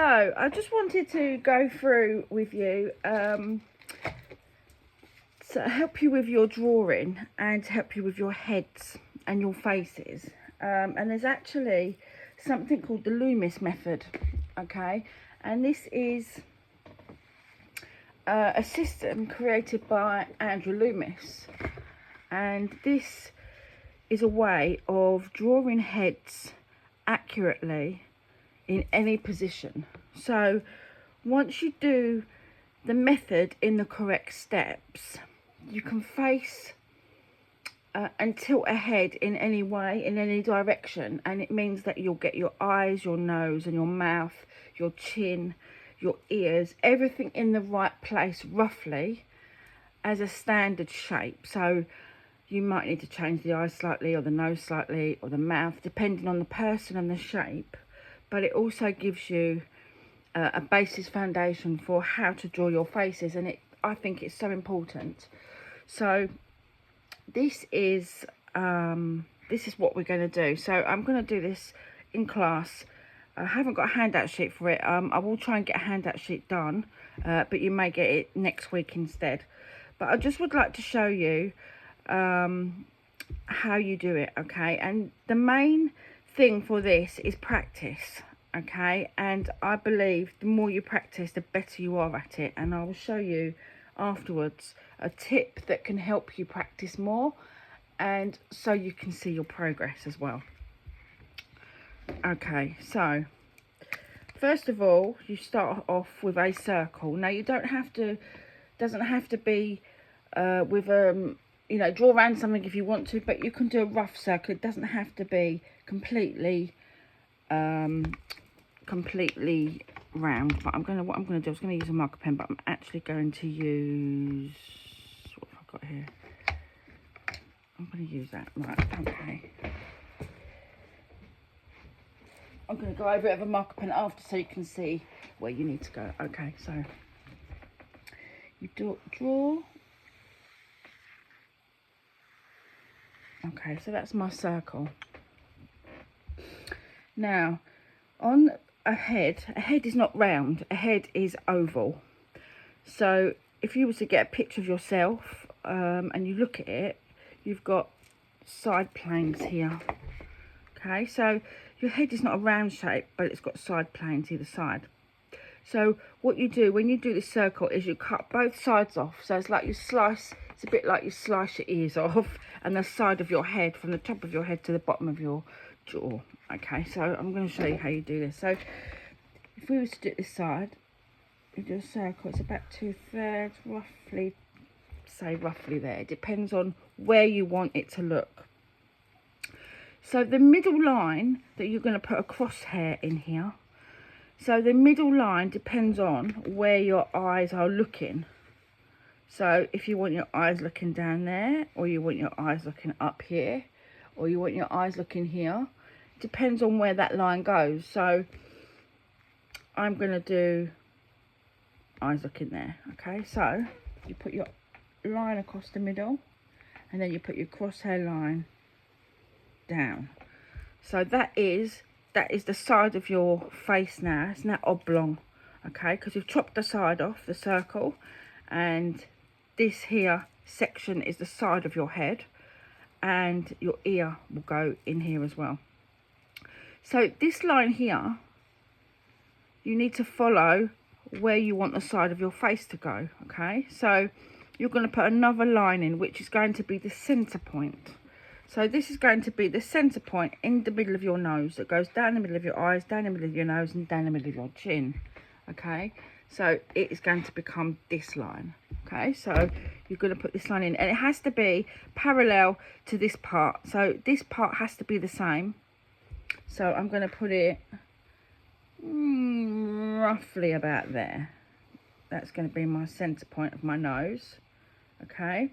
So I just wanted to go through with you to help you with your drawing and to help you with your heads and your faces. And there's actually something called the Loomis method, okay? And this is a system created by Andrew Loomis. And this is a way of drawing heads accurately in any position. So once you do the method in the correct steps, you can face and tilt a head in any way, in any direction, and it means that you'll get your eyes, your nose and your mouth, your chin, your ears, everything in the right place roughly as a standard shape. So you might need to change the eyes slightly or the nose slightly or the mouth depending on the person and the shape, but it also gives you a basis foundation for how to draw your faces, and I think it's so important. So this is what we're going to do. So I'm going to do this in class. I haven't got a handout sheet for it. I will try and get a handout sheet done, but you may get it next week instead. But I just would like to show you how you do it, okay? And the main thing for this is practice, okay? And I believe the more you practice, the better you are at it. And I will show you afterwards a tip that can help you practice more, and so you can see your progress as well. Okay, so first of all, you start off with a circle. Now you don't have to, doesn't have to be with you know, draw around something if you want to, but you can do a rough circle. It doesn't have to be completely round. But what I'm gonna do is gonna use a marker pen, but I'm actually going to use, what have I got here? I'm gonna use that. Right, okay. I'm gonna go over it with a marker pen after so you can see where you need to go. Okay, so you draw. Okay, so that's my circle. Now, on a head is not round, a head is oval. So if you were to get a picture of yourself and you look at it, you've got side planes here. Okay, so your head is not a round shape, but it's got side planes either side. So what you do when you do this circle is you cut both sides off. So it's like you slice, it's a bit like you slice your ears off and the side of your head, from the top of your head to the bottom of your jaw. Okay, so I'm going to show you how you do this. So if we were to do it this side, you do a circle, it's about 2/3, roughly, say roughly there. It depends on where you want it to look. So the middle line that you're going to put a crosshair in here, so the middle line depends on where your eyes are looking. So if you want your eyes looking down there, or you want your eyes looking up here, or you want your eyes looking here, depends on where that line goes. So I'm going to do eyes looking there. Okay, so you put your line across the middle and then you put your crosshair line down. So that is the side of your face now. It's now oblong, okay, because you've chopped the side off the circle, and this here section is the side of your head, and your ear will go in here as well. So this line here, you need to follow where you want the side of your face to go, okay? So you're going to put another line in, which is going to be the center point. So this is going to be the center point in the middle of your nose that goes down the middle of your eyes, down the middle of your nose and down the middle of your chin, okay? So it is going to become this line, okay? So you're going to put this line in, and it has to be parallel to this part. So this part has to be the same. So I'm going to put it roughly about there. That's going to be my center point of my nose, okay?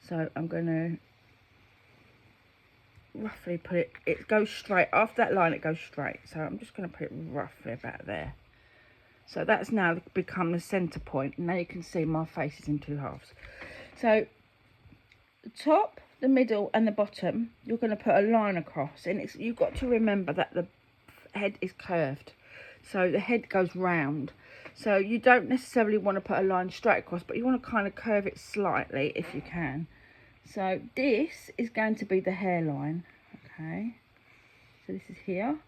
So I'm going to roughly put it goes straight after that line, it goes straight. So I'm just going to put it roughly about there. So that's now become the center point. Now you can see my face is in two halves. So the top, the middle and the bottom, you're going to put a line across, and you've got to remember that the head is curved. So the head goes round. So you don't necessarily want to put a line straight across, but you want to kind of curve it slightly if you can. So this is going to be the hairline. Okay, so this is here.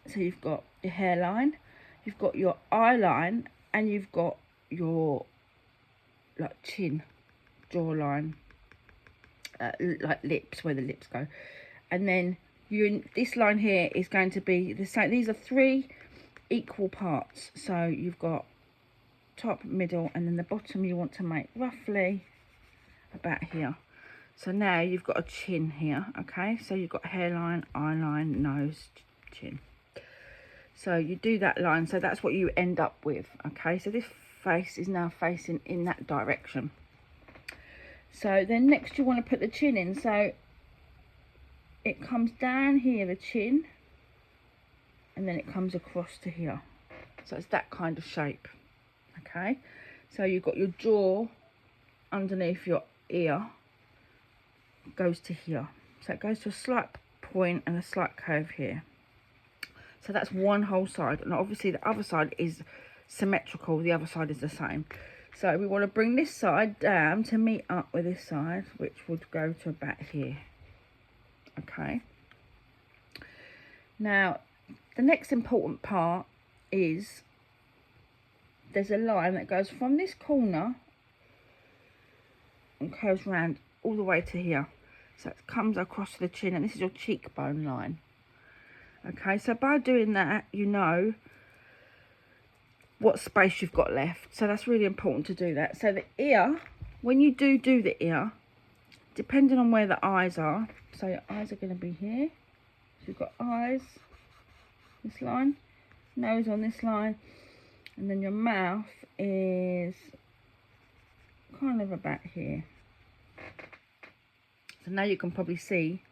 So you've got your hairline, you've got your eye line, and you've got your like chin, jawline, like lips, where the lips go. And then this line here is going to be the same. These are 3 equal parts. So you've got top, middle, and then the bottom you want to make roughly about here. So now you've got a chin here. Okay, so you've got hairline, eye line, nose, chin. So you do that line, so that's what you end up with. Okay, so this face is now facing in that direction. So then next you want to put the chin in. So it comes down here, the chin, and then it comes across to here. So it's that kind of shape. Okay, so you've got your jaw underneath your ear, goes to here. So it goes to a slight point and a slight curve here. So that's one whole side, and obviously the other side is symmetrical, the other side is the same. So we want to bring this side down to meet up with this side, which would go to about here. Okay, now the next important part is there's a line that goes from this corner and curves round all the way to here. So it comes across the chin, and this is your cheekbone line. Okay, so by doing that, you know what space you've got left. So that's really important to do that. So the ear, when you do the ear, depending on where the eyes are, so your eyes are going to be here. So you've got eyes, this line, nose on this line, and then your mouth is kind of about here. So now you can probably see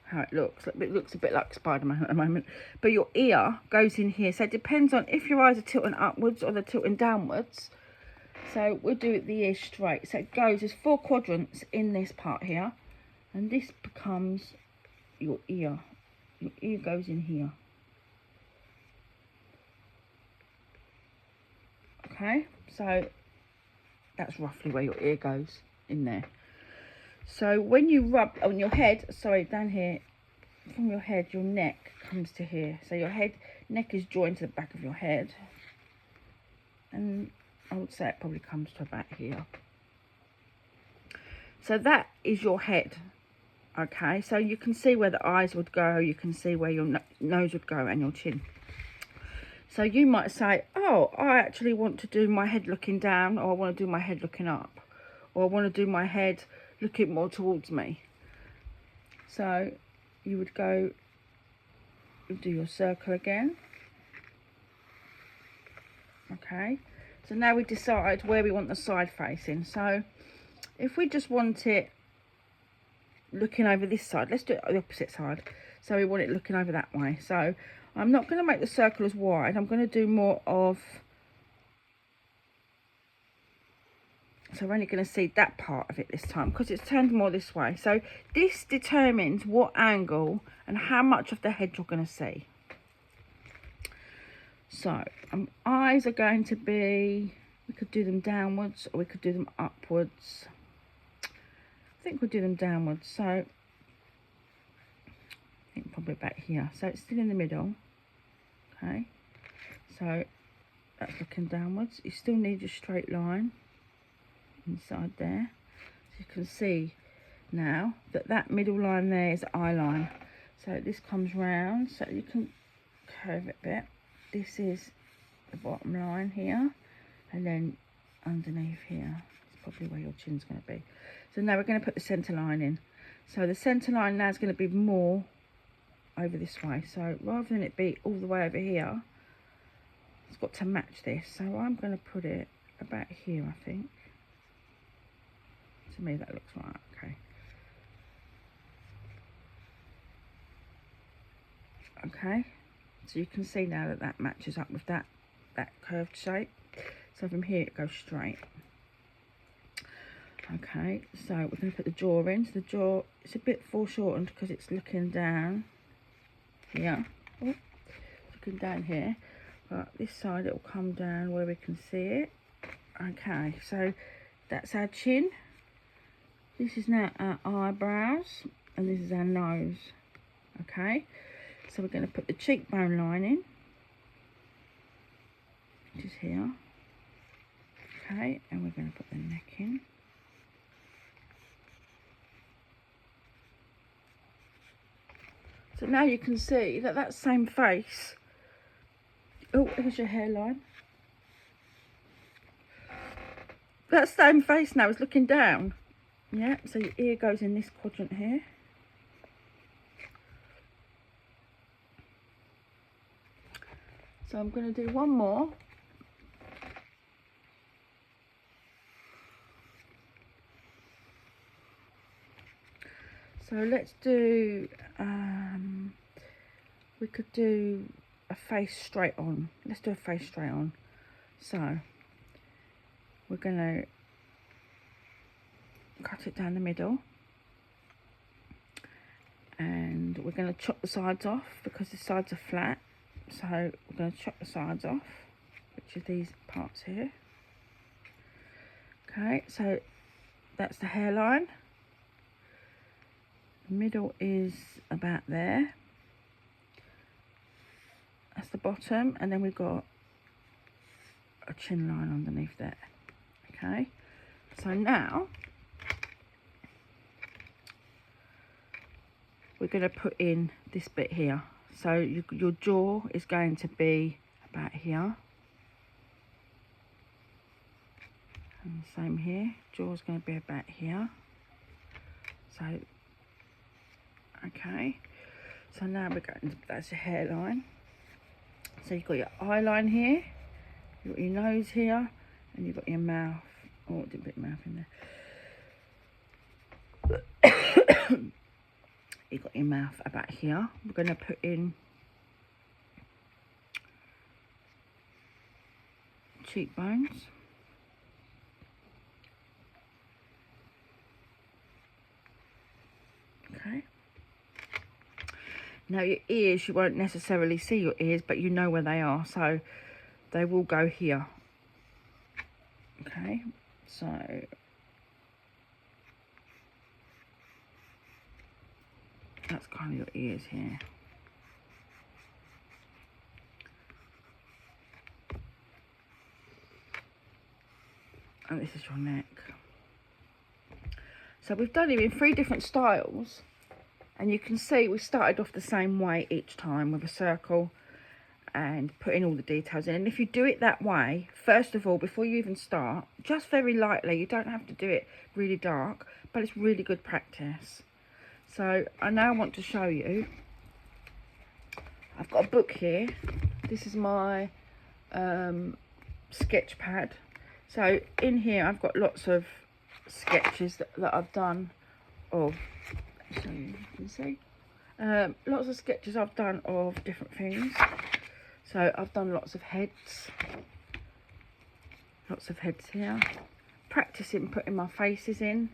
how it looks. It looks a bit like Spider-Man at the moment, but your ear goes in here. So it depends on if your eyes are tilting upwards or they're tilting downwards. So we'll do the ear straight. So it goes, there's 4 quadrants in this part here, and this becomes your ear. Your ear goes in here. Okay, so that's roughly where your ear goes, in there. So when you rub on your head, sorry, down here, from your head, your neck comes to here. So your neck is joined to the back of your head, and I would say it probably comes to about here. So that is your head. Okay, so you can see where the eyes would go, you can see where your nose would go, and your chin. So you might say, oh, I actually want to do my head looking down, or I want to do my head looking up, or I want to do my head looking more towards me. So you would go, you do your circle again. Okay, so now we decide where we want the side facing. So if we just want it looking over this side, let's do it the opposite side. So we want it looking over that way. So I'm not going to make the circle as wide. I'm going to do more of, so we're only going to see that part of it this time because it's turned more this way. So this determines what angle and how much of the head you're going to see. So eyes are going to be, we could do them downwards or we could do them upwards. I think we'll do them downwards. So I think probably about here. So it's still in the middle. Okay, so that's looking downwards. You still need your straight line inside there. So you can see now that that middle line there is the eye line. So this comes round, so you can curve it a bit. This is the bottom line here, and then underneath here is probably where your chin's going to be. So now we're going to put the centre line in. So the centre line now is going to be more over this way. So rather than it be all the way over here, it's got to match this. So I'm going to put it about here, I think. To me that looks right. Okay. Okay. So you can see now that that matches up with that curved shape. So from here it goes straight. Okay, so we're going to put the jaw in. So the jaw, it's a bit foreshortened because it's looking down here. Oh, looking down here. But this side it will come down where we can see it. Okay, so that's our chin. This is now our eyebrows. And this is our nose. Okay, so we're going to put the cheekbone line in. Which is here. Okay, and we're going to put the neck in. So now you can see that that same face. Oh, here's your hairline. That same face now is looking down. Yeah, so your ear goes in this quadrant here. So I'm going to do one more. So let's do, we could do a face straight on. Let's do a face straight on. So we're going to cut it down the middle. And we're going to chop the sides off because the sides are flat. So we're going to chop the sides off, which are these parts here. Okay, so that's the hairline. The middle is about there. That's the bottom, and then we've got a chin line underneath there. Okay, so now we're going to put in this bit here. So your jaw is going to be about here. And the same here, jaw's going to be about here. So, okay. So now we're going to, that's your hairline. So you've got your eye line here, you've got your nose here, and you've got your mouth. Oh, I did a bit of mouth in there. You've got your mouth about here. We're going to put in cheekbones. Okay. Now your ears, you won't necessarily see your ears, but you know where they are, so they will go here. Okay, so that's kind of your ears here. And this is your neck. So we've done it in 3 different styles. And you can see we started off the same way each time with a circle and putting all the details in. And if you do it that way, first of all, before you even start, just very lightly, you don't have to do it really dark, but it's really good practice. So I now want to show you, I've got a book here. This is my sketch pad. So in here I've got lots of sketches that I've done of, so you can see, lots of sketches I've done of different things. So I've done lots of heads here, practicing putting my faces in,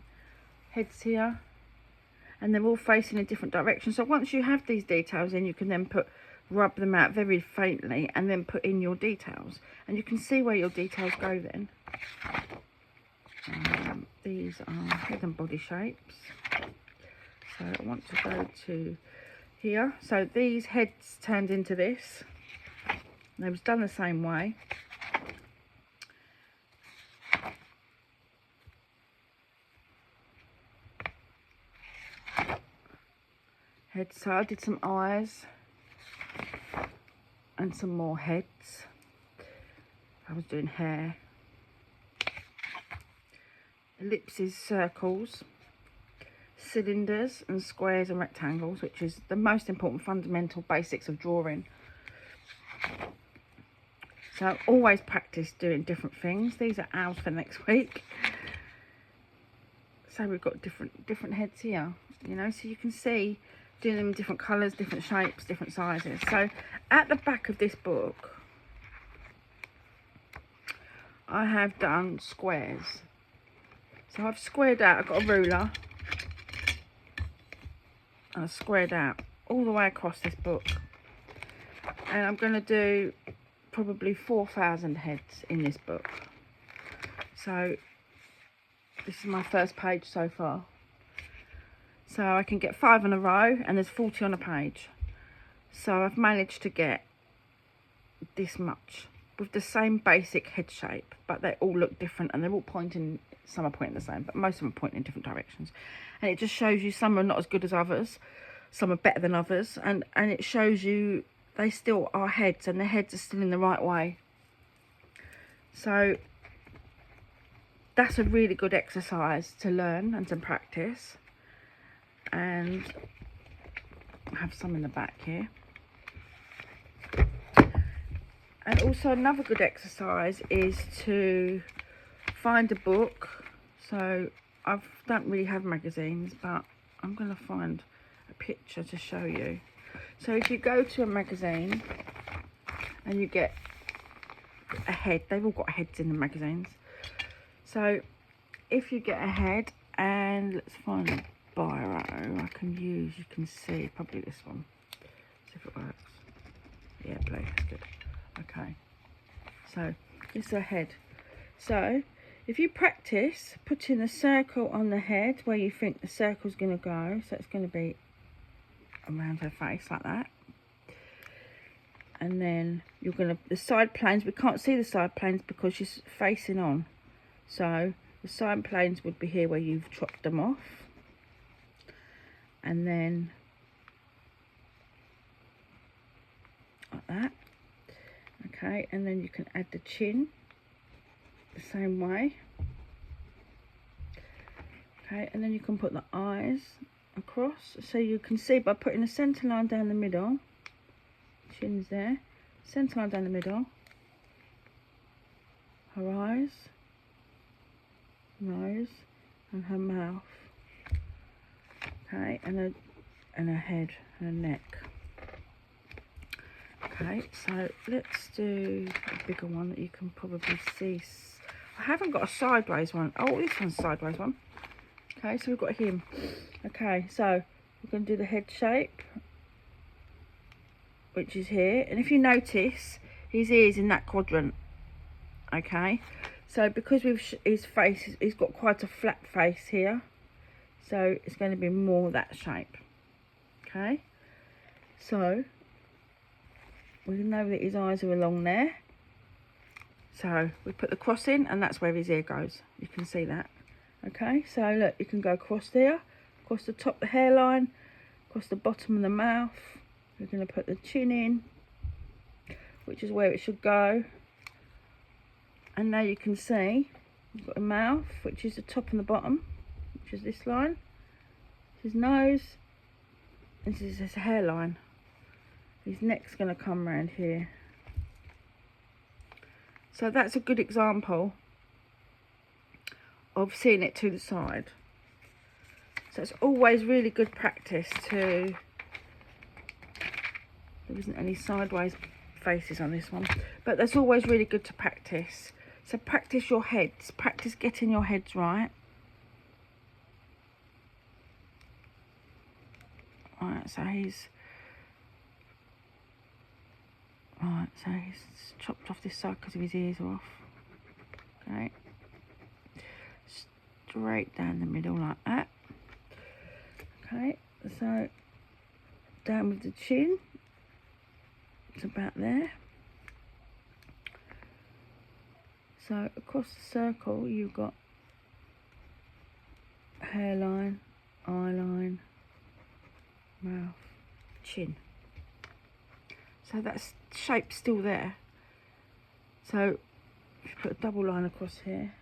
heads here, and they're all facing in different directions. So once you have these details in, you can then rub them out very faintly and then put in your details, and you can see where your details go then. These are head and body shapes. So I want to go to here. So these heads turned into this. They was done the same way. Heads, so I did some eyes and some more heads. I was doing hair. Ellipses, circles, cylinders and squares and rectangles, which is the most important fundamental basics of drawing. So always practice doing different things. These are ours for next week. So we've got different heads here, you know, so you can see doing them in different colours, different shapes, different sizes. So at the back of this book I have done squares. So I've squared out, I've got a ruler, and I've squared out all the way across this book. And I'm going to do probably 4,000 heads in this book. So this is my first page so far. So I can get 5 in a row, and there's 40 on a page. So I've managed to get this much with the same basic head shape, but they all look different, and they're all pointing, some are pointing the same, but most of them are pointing in different directions. And it just shows you some are not as good as others, some are better than others, and it shows you they still are heads, and their heads are still in the right way. So that's a really good exercise to learn and to practice. And I have some in the back here. And also another good exercise is to find a book. So I don't really have magazines, but I'm going to find a picture to show you. So if you go to a magazine and you get a head, they've all got heads in the magazines. So if you get a head, and let's find a biro I can use, you can see, probably this one. See if it works. Yeah, blue, that's good. Okay, so this is a head. So if you practice putting a circle on the head where you think the circle's going to go, so it's going to be around her face like that, and then you're going to, the side planes, we can't see the side planes because she's facing on, so the side planes would be here where you've chopped them off, and then like that. Okay, and then you can add the chin the same way. Okay, and then you can put the eyes across, so you can see by putting a centre line down the middle, chin's there, centre line down the middle, her eyes, nose, and her mouth. Okay, and her head and her neck. Okay, so let's do a bigger one that you can probably see. I haven't got a sideways one. Oh, this one's a sideways one. Okay, so we've got him. Okay, so we're going to do the head shape, which is here. And if you notice, his ear's in that quadrant. Okay, so because we've his face, he's got quite a flat face here. So it's going to be more that shape. Okay, so we know that his eyes are along there, so we put the cross in, and that's where his ear goes. You can see that. Okay, so look, you can go across there, across the top of the hairline, across the bottom of the mouth. We're going to put the chin in, which is where it should go. And now you can see you've got a mouth, which is the top and the bottom, which is this line. This is nose, and this is his hairline. His neck's going to come around here. So that's a good example of seeing it to the side. So it's always really good practice to, there isn't any sideways faces on this one, but that's always really good to practice. So practice your heads, practice getting your heads right. Alright, so he's chopped off this side because his ears are off. Okay, straight down the middle like that. Okay, so down with the chin, it's about there. So across the circle you've got hairline, eyeline, mouth, chin. So that shape's still there. So if you put a double line across here,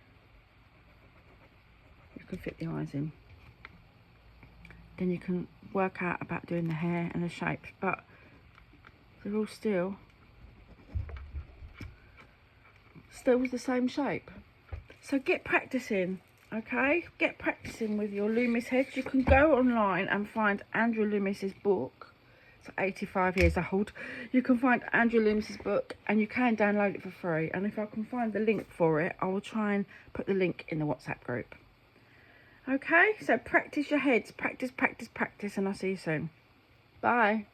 you can fit the eyes in. Then you can work out about doing the hair and the shapes, but they're all still the same shape. So get practicing, okay? Get practicing with your Loomis heads. You can go online and find Andrew Loomis's book. It's 85 years old. You can find Andrew Loomis's book, and you can download it for free. And if I can find the link for it, I will try and put the link in the WhatsApp group. Okay, so practice your heads. Practice, practice, practice, and I'll see you soon. Bye.